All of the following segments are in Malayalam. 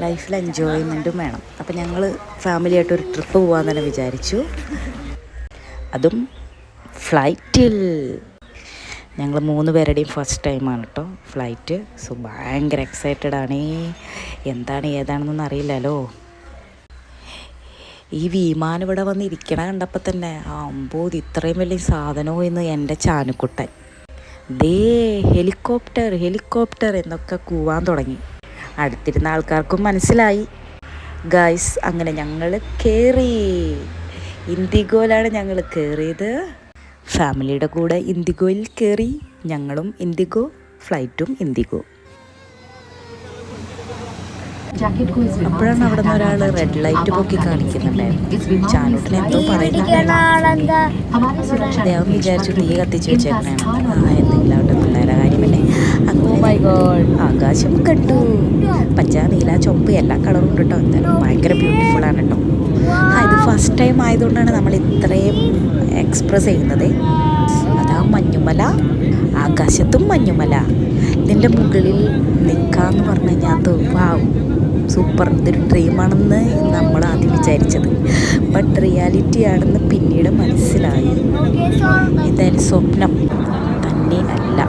ലൈഫിൽ എൻജോയ്മെൻറ്റും വേണം. അപ്പോൾ ഞങ്ങൾ ഫാമിലിയായിട്ടൊരു ട്രിപ്പ് പോകാൻ തന്നെ വിചാരിച്ചു. അതും ഫ്ലൈറ്റിൽ. ഞങ്ങൾ 3 പേരുടെയും ഫസ്റ്റ് ടൈമാണ് കേട്ടോ ഫ്ലൈറ്റ്. സോ ഭയങ്കര എക്സൈറ്റഡ് ആണ്. എന്താണ് ഏതാണെന്നൊന്നും അറിയില്ലല്ലോ. ഈ വിമാനം ഇവിടെ വന്നിരിക്കണ കണ്ടപ്പോൾ തന്നെ അമ്പോത് ഇത്രയും വലിയ സാധനമോ എന്ന് എൻ്റെ ചാനുക്കുട്ടൻ. ദേ ഹെലികോപ്റ്റർ എന്നൊക്കെ കൂവാൻ തുടങ്ങി. അടുത്തിരുന്ന ആൾക്കാർക്കും മനസ്സിലായി. ഗൈസ്, അങ്ങനെ ഞങ്ങൾ കയറി. ഇൻഡിഗോയിലാണ് ഞങ്ങൾ കയറിയത്. ഫാമിലിയുടെ കൂടെ ഇൻഡിഗോയിൽ കയറി. ഞങ്ങളും ഇൻഡിഗോ, ഫ്ലൈറ്റും ഇൻഡിഗോ. അപ്പോഴാണ് അവിടെ നിന്ന് ഒരാൾ റെഡ് ലൈറ്റ് പൊക്കി കാണിക്കുന്നുണ്ടായിരുന്നു. ചാനൂട്ടിന് എന്തോ പറയുന്നുണ്ടായിരുന്നു. ഞാൻ വിചാരിച്ചു തീ കത്തിച്ച് വെച്ചേക്കണേണ്. എന്തെങ്കിലും അവിടെ പിള്ളേരെ കാര്യമല്ലേ. ആകാശം കണ്ടു. പച്ച, നീല, ചുവപ്പ് എല്ലാ കളറും ഉണ്ട് കേട്ടോ. എന്തായാലും ഭയങ്കര ബ്യൂട്ടിഫുള്ളാണ് കേട്ടോ. ഇത് ഫസ്റ്റ് ടൈം ആയതുകൊണ്ടാണ് നമ്മൾ ഇത്രയും എക്സ്പ്രസ് ചെയ്യുന്നത്. അതാ മഞ്ഞുമല, ആകാശത്തും മഞ്ഞുമല. ഇതിൻ്റെ മുകളിൽ നിൽക്കാമെന്ന് പറഞ്ഞു കഴിഞ്ഞാൽ അത് വാവ് സൂപ്പർ. ഇതൊരു ഡ്രീമാണെന്ന് നമ്മൾ ആദ്യം വിചാരിച്ചത്, ബട്ട് റിയാലിറ്റി ആണെന്ന് പിന്നീട് മനസ്സിലായി. എന്തായാലും സ്വപ്നം തന്നെ അല്ല.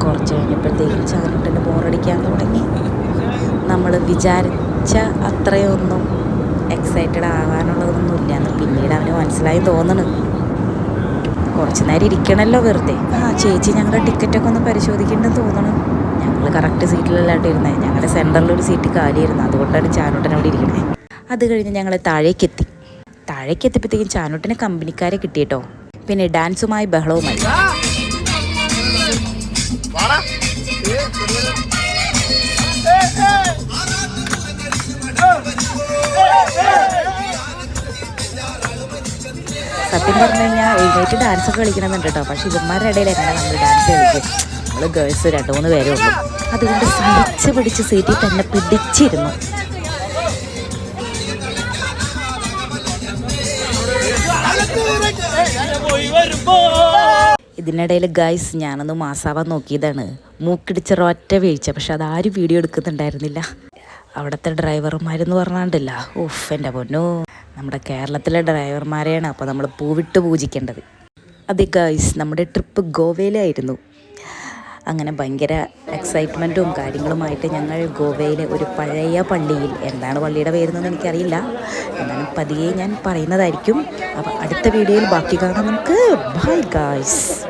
കുറച്ച് കഴിഞ്ഞപ്പോഴത്തേക്കും ചാനൂട്ടിൻ്റെ ബോറടിക്കാൻ തുടങ്ങി. നമ്മൾ വിചാരിച്ച അത്രയൊന്നും എക്സൈറ്റഡ് ആകാനുള്ളതൊന്നുമില്ല എന്ന് പിന്നീട് അവന് മനസ്സിലായി തോന്നണം. കുറച്ച് നേരം ഇരിക്കണമല്ലോ വെറുതെ. ചേച്ചി ഞങ്ങളുടെ ടിക്കറ്റൊക്കെ ഒന്ന് പരിശോധിക്കേണ്ടെന്ന് തോന്നണം. ഞങ്ങൾ കറക്റ്റ് സീറ്റിലല്ലാണ്ട് ഇരുന്നത്. ഞങ്ങളുടെ സെൻറ്ററിലൊരു സീറ്റ് കാലിയായിരുന്നു. അതുകൊണ്ടാണ് ചാനൂട്ടൻ അവിടെ ഇരിക്കണേ. അത് കഴിഞ്ഞ് ഞങ്ങൾ താഴേക്കെത്തിയപ്പോഴത്തേക്കും ചാനൂട്ടിന് കമ്പനിക്കാരെ കിട്ടിയിട്ടോ. പിന്നെ ഡാൻസുമായി ബഹളവുമായി. സത്യം പറഞ്ഞു കഴിഞ്ഞാൽ എഴുന്നേറ്റ് ഡാൻസൊക്കെ കളിക്കണമെന്നുണ്ട് കേട്ടോ. പക്ഷേ ഇവന്മാരുടെ ഇടയിൽ എങ്ങനെ നമ്മൾ ഡാൻസ് കളിക്കും? നമ്മൾ ഗേൾസ് 2-3 പേരേ ഉള്ളൂ. അതുകൊണ്ട് സഹിച്ച് പിടിച്ച് സീറ്റിൽ തന്നെ പിടിച്ചിരുന്നു. ഇതിനിടയിൽ ഗൈസ് ഞാനൊന്ന് മാസാവാൻ നോക്കിയതാണ്. മൂക്കിടിച്ചൊരൊറ്റ വീഴ്ച. പക്ഷെ അതാരും വീഡിയോ എടുക്കുന്നുണ്ടായിരുന്നില്ല. അവിടുത്തെ ഡ്രൈവർമാരെന്ന് പറഞ്ഞാണ്ടില്ല, ഓഫ് എൻ്റെ പൊന്നോ, നമ്മുടെ കേരളത്തിലെ ഡ്രൈവർമാരെയാണ് അപ്പോൾ നമ്മൾ പൂവിട്ട് പൂജിക്കേണ്ടത്. അതെ ഗൈസ്, നമ്മുടെ ട്രിപ്പ് ഗോവയിലായിരുന്നു. അങ്ങനെ ഭയങ്കര എക്സൈറ്റ്മെൻറ്റും കാര്യങ്ങളുമായിട്ട് ഞങ്ങൾ ഗോവയിലെ ഒരു പഴയ പള്ളിയിൽ, എന്താണ് പള്ളിയുടെ പേരെന്നൊന്നും എനിക്കറിയില്ല, എന്നാലും പതിയെ ഞാൻ പറയുന്നതായിരിക്കും. അപ്പോൾ അടുത്ത വീഡിയോയിൽ ബാക്കി കാണാം നമുക്ക്. Bye guys.